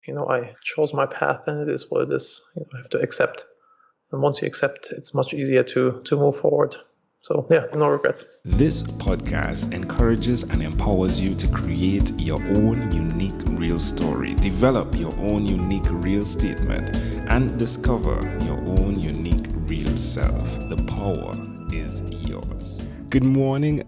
I chose my path and it is what it is. I have to accept. And once you accept, it's much easier to move forward. So yeah, no regrets. This podcast encourages and empowers you to create your own unique real story, develop your own unique real statement, and discover your own unique real self. The power is yours. Good morning,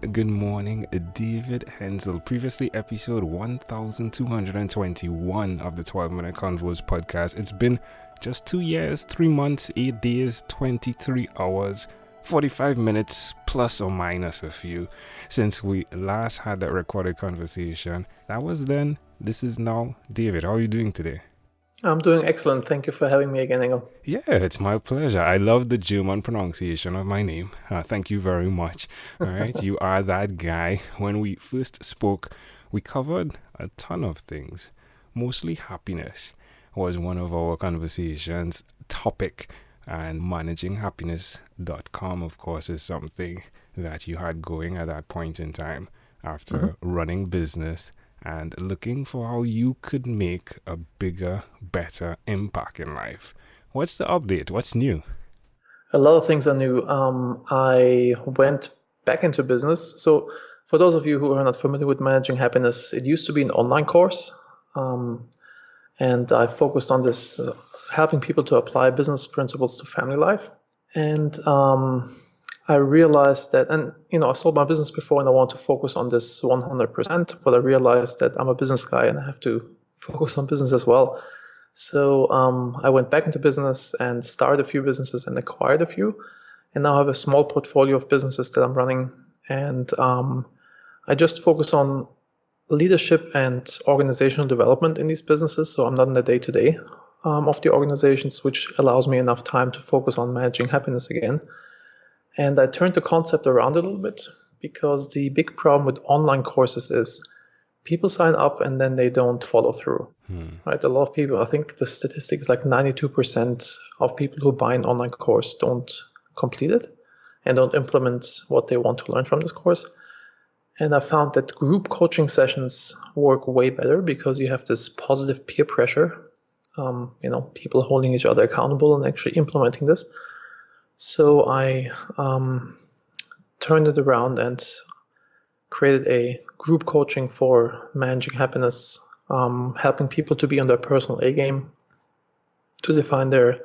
David Henzel. Previously, episode 1221 of the 12-Minute Convos podcast. It's been just 2 years, 3 months, 8 days, 23 hours, 45 minutes plus or minus a few since we last had that recorded conversation. That was then. This is now. David, how are you doing today? I'm doing excellent. Thank you for having me again, Henzel. Yeah, it's my pleasure. I love the German pronunciation of my name. Thank you very much. All right, you are that guy. When we first spoke, we covered a ton of things. Mostly happiness was one of our conversations topic. And managinghappiness.com, of course, is something that you had going at that point in time after running business and looking for how you could make a bigger, better impact in life. What's the update? What's new? A lot of things are new. I went back into business. So for those of you who are not familiar with Managing Happiness, it used to be an online course. And I focused on this helping people to apply business principles to family life. And I realized that, and I sold my business before and I want to focus on this 100%, but I realized that I'm a business guy and I have to focus on business as well. So I went back into business and started a few businesses and acquired a few. And now I have a small portfolio of businesses that I'm running. And I just focus on leadership and organizational development in these businesses. So I'm not in the day-to-day of the organizations, which allows me enough time to focus on managing happiness again. And I turned the concept around a little bit because the big problem with online courses is people sign up and then they don't follow through. Right? A lot of people, I think the statistic is like 92% of people who buy an online course don't complete it and don't implement what they want to learn from this course. And I found that group coaching sessions work way better because you have this positive peer pressure. People holding each other accountable and actually implementing this. So I turned it around and created a group coaching for managing happiness, helping people to be on their personal A game, to define their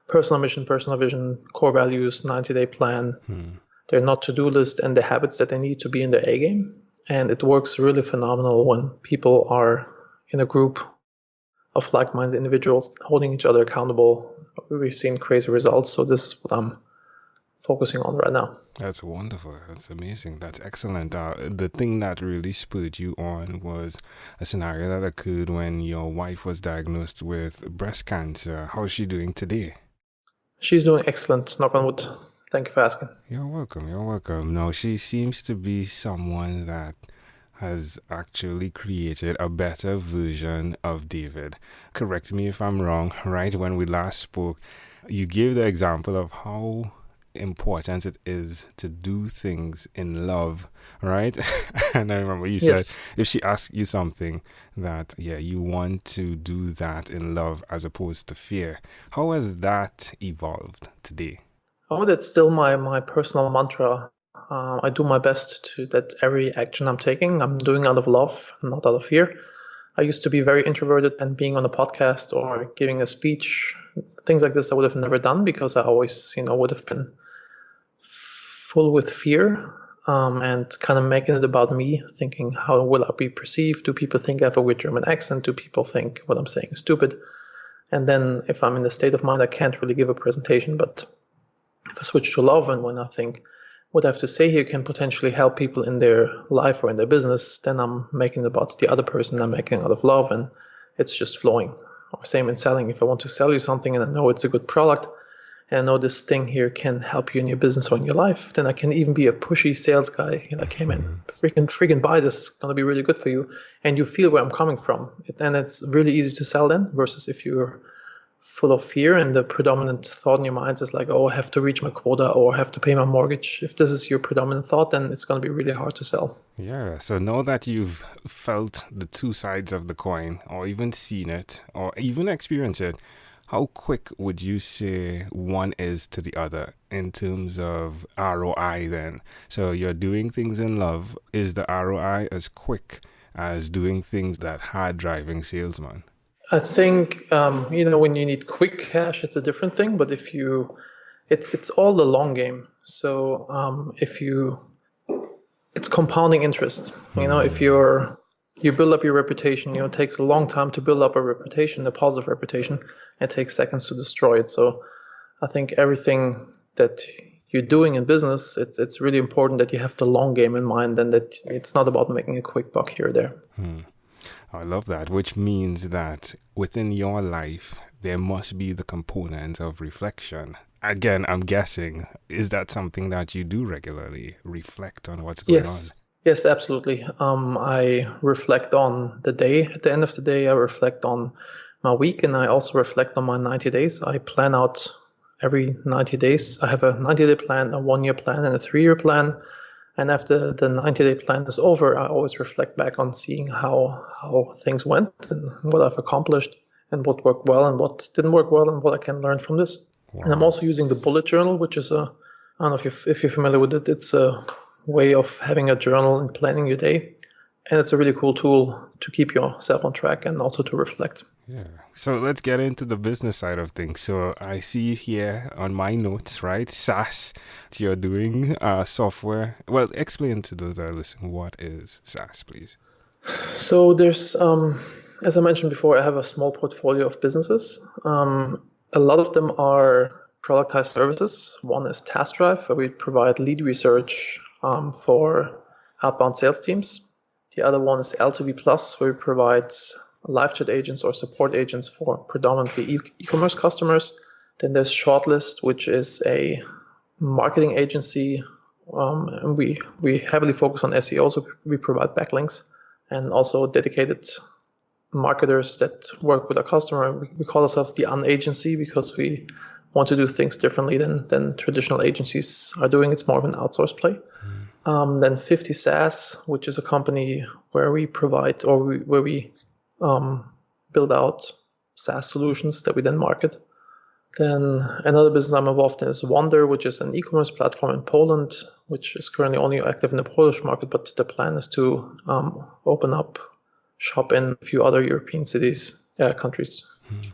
personal mission, personal vision, core values, 90-day plan, their not to-do list, and the habits that they need to be in their A game. And it works really phenomenal when people are in a group of like-minded individuals holding each other accountable. We've seen crazy results. So this is what I'm focusing on right now. That's wonderful. That's amazing. That's excellent. The thing that really spurred you on was a scenario that occurred when your wife was diagnosed with breast cancer. How's she doing today? She's doing excellent. Knock on wood. Thank you for asking. You're welcome. No, she seems to be someone that has actually created a better version of David. Correct me if I'm wrong, right? When we last spoke, you gave the example of how important it is to do things in love, right? And I remember you said if she asks you something that, you want to do that in love as opposed to fear. How has that evolved today? Oh, that's still my personal mantra. I do my best that every action I'm taking, I'm doing out of love, not out of fear. I used to be very introverted, and being on a podcast or giving a speech, things like this I would have never done because I always, would have been full with fear and kind of making it about me, thinking, how will I be perceived? Do people think I have a weird German accent? Do people think what I'm saying is stupid? And then if I'm in the state of mind, I can't really give a presentation. But if I switch to love, and when I think what I have to say here can potentially help people in their life or in their business, then I'm making it about the other person. I'm making it out of love, and it's just flowing. Or same in selling. If I want to sell you something and I know it's a good product, and I know this thing here can help you in your business or in your life, then I can even be a pushy sales guy. Hey man, freaking buy this. It's going to be really good for you. And you feel where I'm coming from. And it's really easy to sell then, versus if you're full of fear, and the predominant thought in your mind is like, oh, I have to reach my quota or I have to pay my mortgage. If this is your predominant thought, then it's going to be really hard to sell. Yeah. So now that you've felt the two sides of the coin, or even seen it, or even experienced it, how quick would you say one is to the other in terms of ROI then? So you're doing things in love. Is the ROI as quick as doing things that hard driving salesman? I think when you need quick cash, it's a different thing. But it's all the long game. So it's compounding interest. If you build up your reputation, it takes a long time to build up a reputation, a positive reputation. It takes seconds to destroy it. So I think everything that you're doing in business, it's really important that you have the long game in mind, and that it's not about making a quick buck here or there. I love that, which means that within your life, there must be the component of reflection. Again, I'm guessing, is that something that you do regularly, reflect on what's going on? Yes, absolutely. I reflect on the day. At the end of the day, I reflect on my week, and I also reflect on my 90 days. I plan out every 90 days. I have a 90-day plan, a 1-year plan, and a 3-year plan. And after the 90-day plan is over, I always reflect back on seeing how things went and what I've accomplished and what worked well and what didn't work well and what I can learn from this. Wow. And I'm also using the bullet journal, which is I don't know if you're familiar with it. It's a way of having a journal and planning your day. And it's a really cool tool to keep yourself on track and also to reflect. Yeah. So let's get into the business side of things. So I see here on my notes, right? SaaS, you're doing software. Well, explain to those that are listening, what is SaaS, please? So there's, as I mentioned before, I have a small portfolio of businesses. A lot of them are productized services. One is Task Drive, where we provide lead research for outbound sales teams. The other one is L2B Plus, where we provide live chat agents or support agents for predominantly e-commerce customers. Then there's Shortlist, which is a marketing agency, and we heavily focus on SEO, so we provide backlinks, and also dedicated marketers that work with a customer. We call ourselves the unagency because we want to do things differently than traditional agencies are doing. It's more of an outsourced play. Then 50 SaaS, which is a company where we provide where we build out SaaS solutions that we then market. Then another business I'm involved in is Wonder, which is an e-commerce platform in Poland, which is currently only active in the Polish market, but the plan is to open up shop in a few other European countries.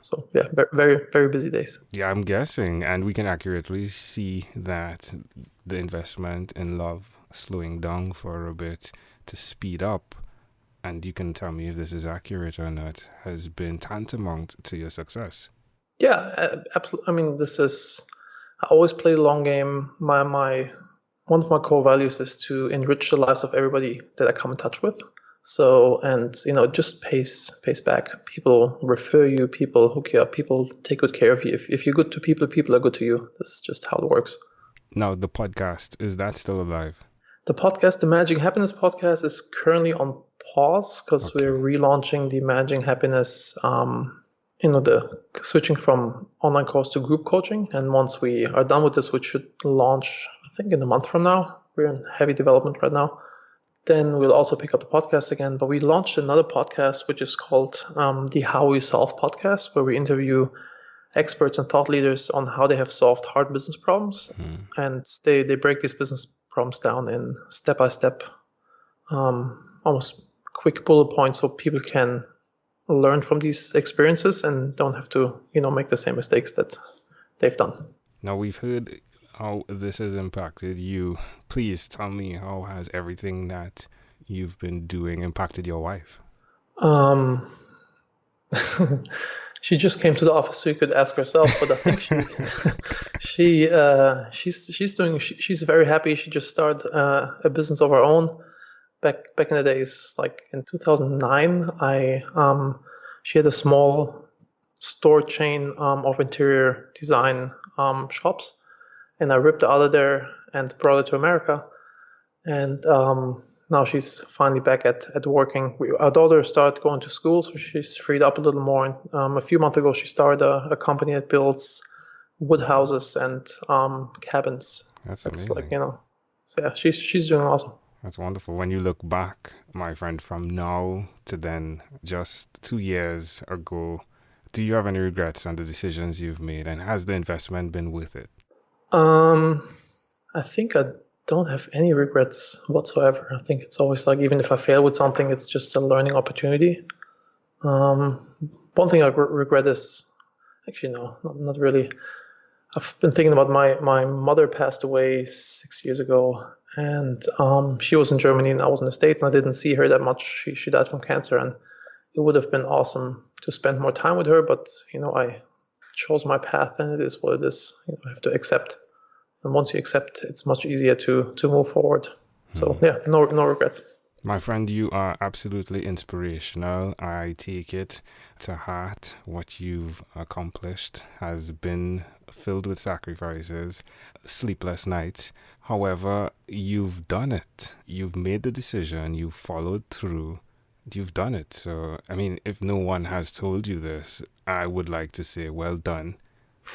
So yeah, very, very busy days. Yeah, I'm guessing, and we can accurately see that the investment in love slowing down for a bit to speed up, and you can tell me if this is accurate or not, has been tantamount to your success. Yeah, absolutely. I mean, I always play the long game. One of my core values is to enrich the lives of everybody that I come in touch with. So, and it just pays back. People refer you, people hook you up, people take good care of you. If you're good to people, people are good to you. That's just how it works. Now, the podcast, is that still alive? The podcast, the Managing Happiness podcast, is currently on pause because we're relaunching the Managing Happiness, the switching from online course to group coaching. And once we are done with this, which should launch, I think, in a month from now. We're in heavy development right now. Then we'll also pick up the podcast again. But we launched another podcast, which is called the How We Solve podcast, where we interview experts and thought leaders on how they have solved hard business problems. And they break these business problems down in step-by-step, almost quick bullet points so people can learn from these experiences and don't have to, make the same mistakes that they've done. Now, we've heard how this has impacted you. Please tell me, how has everything that you've been doing impacted your wife? She just came to the office, so you could ask herself. But I think she's very happy. She just started a business of her own. Back in the days, like in 2009, she had a small store chain of interior design shops, and I ripped it out of there and brought it to America. And now she's finally back at working. Our daughter started going to school, so she's freed up a little more. And a few months ago, she started a company that builds wood houses and cabins. That's It's amazing. like, so yeah, she's doing awesome. That's wonderful. When you look back, my friend, from now to then, just 2 years ago, do you have any regrets on the decisions you've made? And has the investment been worth it? I think I don't have any regrets whatsoever. I think it's always like, even if I fail with something, it's just a learning opportunity. One thing I regret is, actually, no, not really. I've been thinking about my mother passed away 6 years ago, and she was in Germany and I was in the States, and I didn't see her that much. She died from cancer, and it would have been awesome to spend more time with her, but I chose my path, and it is what it is. I have to accept, and once you accept, it's much easier to move forward. So yeah, no regrets. My friend, you are absolutely inspirational. I take it to heart. What you've accomplished has been filled with sacrifices, sleepless nights. However, you've done it. You've made the decision. You've followed through. You've done it. So, I mean, if no one has told you this, I would like to say well done.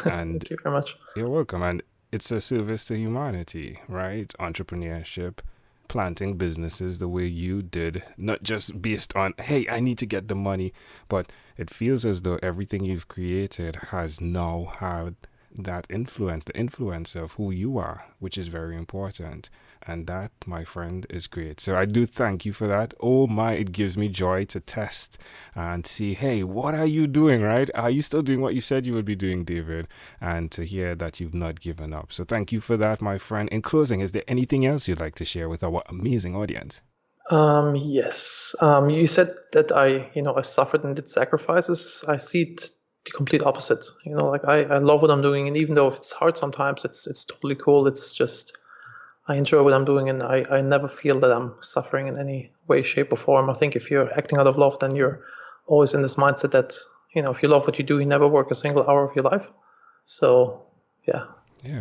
And Thank you very much. You're welcome. And it's a service to humanity, right? Entrepreneurship, planting businesses the way you did, not just based on, hey, I need to get the money, but it feels as though everything you've created has now had that influence, the influence of who you are, which is very important. And that, my friend, is great. So I do thank you for that. Oh my, it gives me joy to test and see, hey, what are you doing, right? Are you still doing what you said you would be doing, David? And to hear that you've not given up. So thank you for that, my friend. In closing, is there anything else you'd like to share with our amazing audience? Yes. You said that I suffered and did sacrifices. I see it the complete opposite. Like I love what I'm doing, and even though it's hard sometimes, it's totally cool. It's just, I enjoy what I'm doing, and I never feel that I'm suffering in any way, shape, or form. I think if you're acting out of love, then you're always in this mindset that, if you love what you do, you never work a single hour of your life. So, yeah.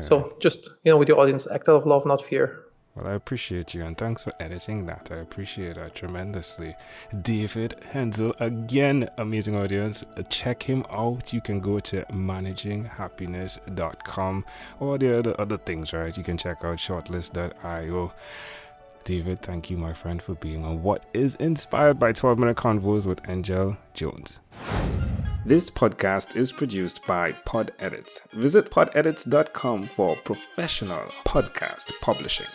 So just, with your audience, act out of love, not fear. Well, I appreciate you, and thanks for editing that. I appreciate that tremendously. David Henzel, again, amazing audience. Check him out. You can go to managinghappiness.com, or the other things, right? You can check out shortlist.io. David, thank you, my friend, for being on what is inspired by 12-Minute Convos with Angel Jones. This podcast is produced by Pod Edits. Visit podedits.com for professional podcast publishing.